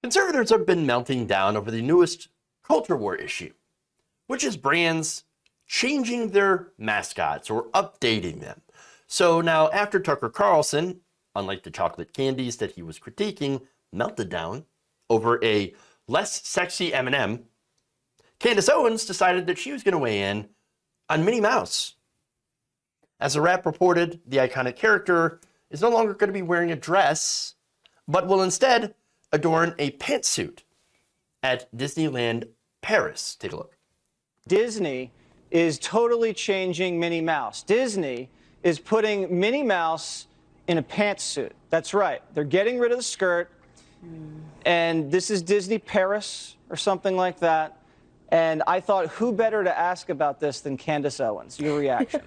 Conservators have been melting down over the newest culture war issue, which is brands changing their mascots or updating them. So now after Tucker Carlson, unlike the chocolate candies that he was critiquing, melted down over a less sexy M&M, Candace Owens decided that she was going to weigh in on Minnie Mouse. As the Wrap reported, the iconic character is no longer going to be wearing a dress, but will instead adorn a pantsuit at Disneyland Paris. Take a look. Disney is totally changing Minnie Mouse. Disney is putting Minnie Mouse in a pantsuit. That's right. They're getting rid of the skirt, and this is Disney Paris or something like that. And I thought, who better to ask about this than Candace Owens? Your reaction.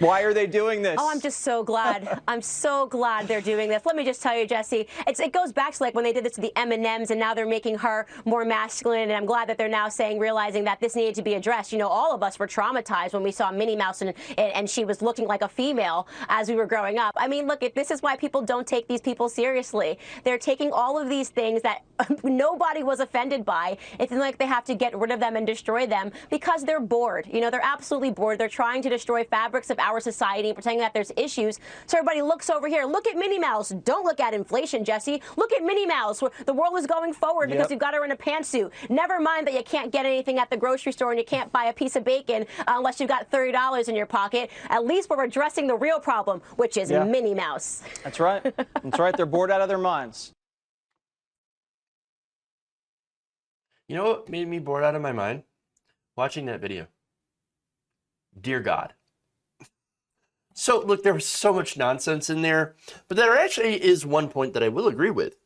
Why are they doing this? Oh, I'm just so glad. I'm so glad they're doing this. Let me just tell you, Jesse, it goes back to like when they did this to the M&Ms, and now they're making her more masculine. And I'm glad that they're now realizing that this needed to be addressed. You know, all of us were traumatized when we saw Minnie Mouse and she was looking like a female as we were growing up. I mean, look, this is why people don't take these people seriously. They're taking all of these things that nobody was offended by. It's like they have to get rid of them and destroy them because they're bored. You know, they're absolutely bored. They're trying to destroy fabrics of our society, pretending that there's issues. So everybody looks over here. Look at Minnie Mouse. Don't look at inflation, Jesse. Look at Minnie Mouse. The world is going forward because you've got her in a pantsuit. Never mind that you can't get anything at the grocery store and you can't buy a piece of bacon unless you've got $30 in your pocket. At least we're addressing the real problem, which is Minnie Mouse. That's right. That's right. They're bored out of their minds. You know what made me bored out of my mind? Watching that video. Dear God. So, look, there was so much nonsense in there, but there actually is one point that I will agree with.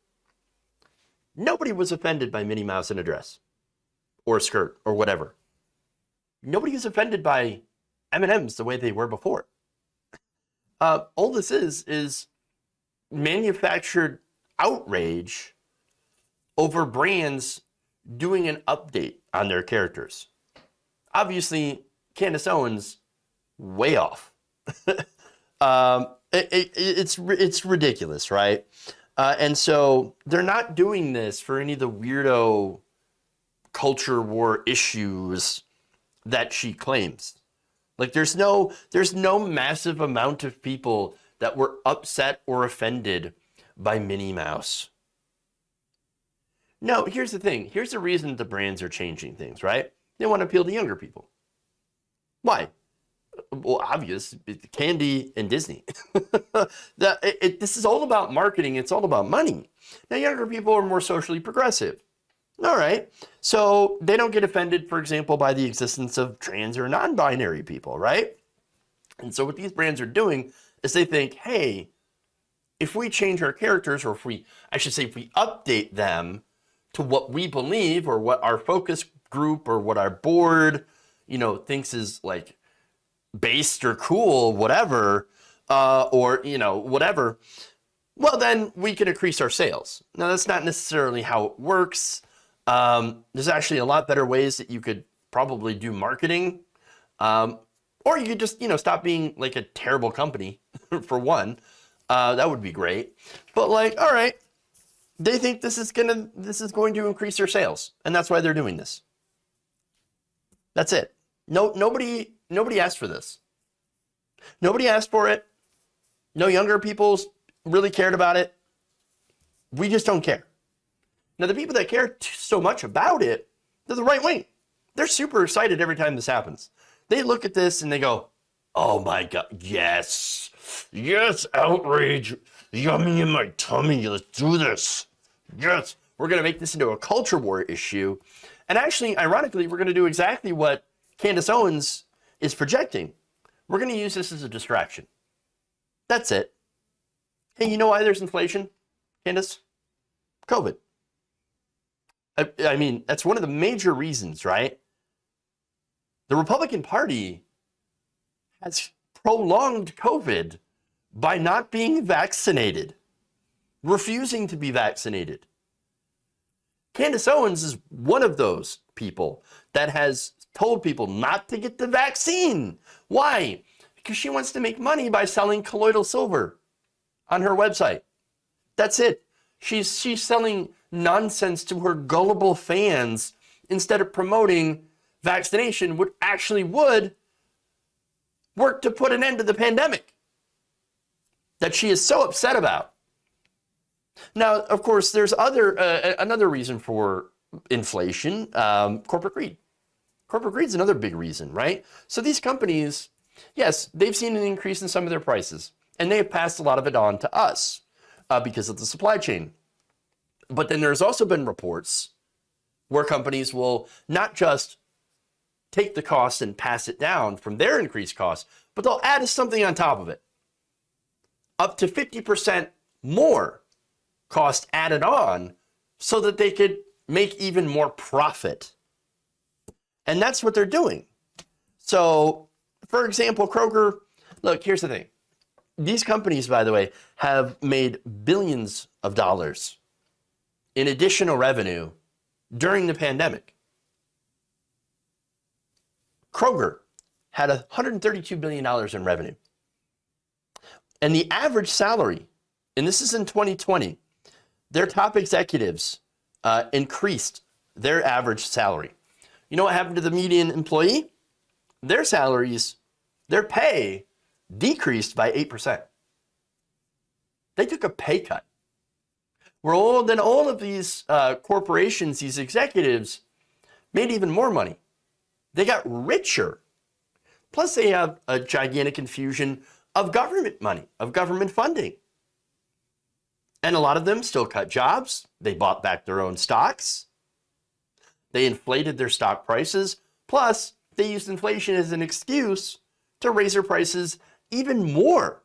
Nobody was offended by Minnie Mouse in a dress or a skirt or whatever. Nobody was offended by M&Ms the way they were before. All this is manufactured outrage over brands doing an update on their characters. Obviously, Candace Owens, way off. It's ridiculous, right? And so they're not doing this for any of the weirdo culture war issues that she claims. Like there's no massive amount of people that were upset or offended by Minnie Mouse. No, here's the thing. Here's the reason the brands are changing things, right? They want to appeal to younger people. Why? Well, obvious, candy and Disney. This is all about marketing. It's all about money. Now, younger people are more socially progressive. All right. So they don't get offended, for example, by the existence of trans or non-binary people, right? And so what these brands are doing is they think, hey, if we change our characters, or if we update them to what we believe or what our focus group or what our board, thinks is like based or cool, whatever, or whatever, well, then we can increase our sales. Now, that's not necessarily how it works. There's actually a lot better ways that you could probably do marketing, or you could just, stop being like a terrible company for one. That would be great. But like, all right, they think this is going to increase their sales, and that's why they're doing this. That's it. Nobody asked for this. Nobody asked for it. No younger people really cared about it. We just don't care. Now, the people that care so much about it, they're the right wing. They're super excited every time this happens. They look at this and they go, oh my God, yes, outrage, yummy in my tummy, let's do this. Yes, we're going to make this into a culture war issue. And actually, ironically, we're going to do exactly what Candace Owens is projecting. We're going to use this as a distraction. That's it. Hey, you know why there's inflation, Candace? COVID. I mean, that's one of the major reasons, right? The Republican Party has prolonged COVID by not being vaccinated, refusing to be vaccinated. Candace Owens is one of those people that has told people not to get the vaccine. Why? Because she wants to make money by selling colloidal silver on her website. That's it. She's selling nonsense to her gullible fans instead of promoting vaccination would work to put an end to the pandemic that she is so upset about. Now, of course, there's another reason for inflation, corporate greed. Corporate greed is another big reason, right? So these companies, yes, they've seen an increase in some of their prices, and they have passed a lot of it on to us because of the supply chain. But then there's also been reports where companies will not just take the cost and pass it down from their increased costs, but they'll add something on top of it. Up to 50% more cost added on so that they could make even more profit. And that's what they're doing. So, for example, Kroger, look, here's the thing. These companies, by the way, have made billions of dollars in additional revenue during the pandemic. Kroger had $132 billion in revenue. And the average salary, and this is in 2020, their top executives increased their average salary. You know what happened to the median employee? Their salaries, their pay decreased by 8%. They took a pay cut. Then all of these corporations, these executives, made even more money. They got richer. Plus, they have a gigantic infusion of government money, of government funding. And a lot of them still cut jobs. They bought back their own stocks. They inflated their stock prices. Plus, they used inflation as an excuse to raise their prices even more.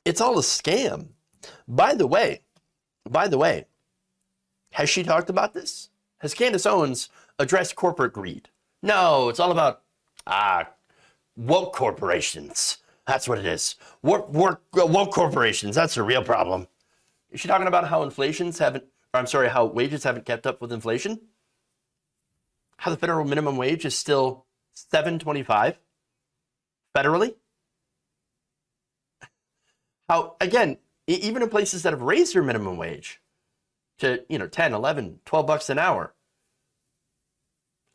It's all a scam. By the way, has she talked about this? Has Candace Owens addressed corporate greed? No, it's all about woke corporations. That's what it is. Woke corporations. That's a real problem. Is she talking about how how wages haven't kept up with inflation? How the federal minimum wage is still $7.25 federally? How, again, even in places that have raised their minimum wage to, 10, 11, 12 bucks an hour,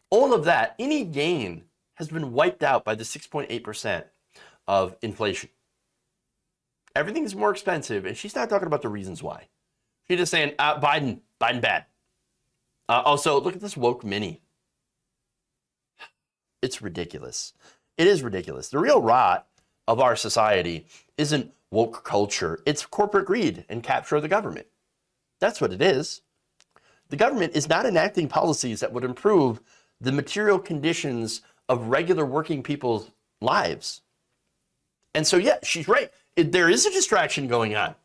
all of that, any gain has been wiped out by the 6.8% of inflation. Everything's more expensive, and she's not talking about the reasons why. She's just saying, Biden bad. Also, look at this woke Minnie. It's ridiculous. It is ridiculous. The real rot of our society isn't woke culture. It's corporate greed and capture of the government. That's what it is. The government is not enacting policies that would improve the material conditions of regular working people's lives. And so, yeah, she's right. There is a distraction going on.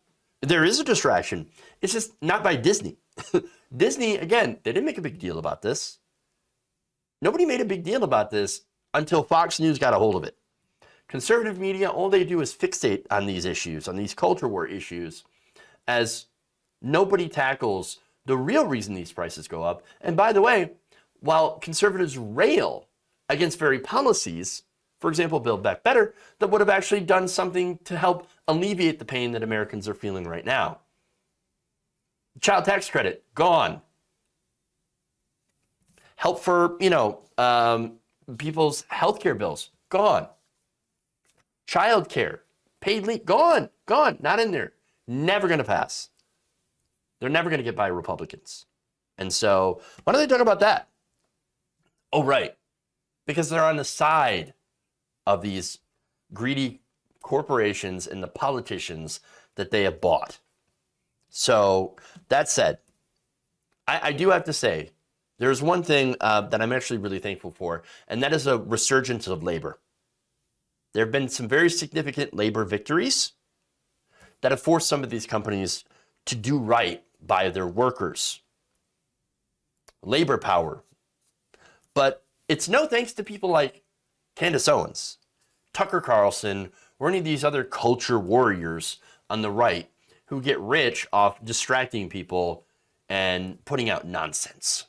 There is a distraction. It's just not by Disney. Disney, again, they didn't make a big deal about this. Nobody made a big deal about this until Fox News got a hold of it. Conservative media, all they do is fixate on these issues, on these culture war issues, as nobody tackles the real reason these prices go up. And by the way, while conservatives rail against very policies, for example, Build Back Better, that would have actually done something to help alleviate the pain that Americans are feeling right now. Child tax credit, gone. Help for, people's health care bills, gone. Child care, paid leave, gone, not in there. Never going to pass. They're never going to get by Republicans. And so, why don't they talk about that? Oh, right. Because they're on the side of these greedy corporations and the politicians that they have bought. So, that said, I do have to say, there's one thing that I'm actually really thankful for, and that is a resurgence of labor. There have been some very significant labor victories that have forced some of these companies to do right by their workers. Labor power. But it's no thanks to people like Candace Owens, Tucker Carlson, or any of these other culture warriors on the right who get rich off distracting people and putting out nonsense.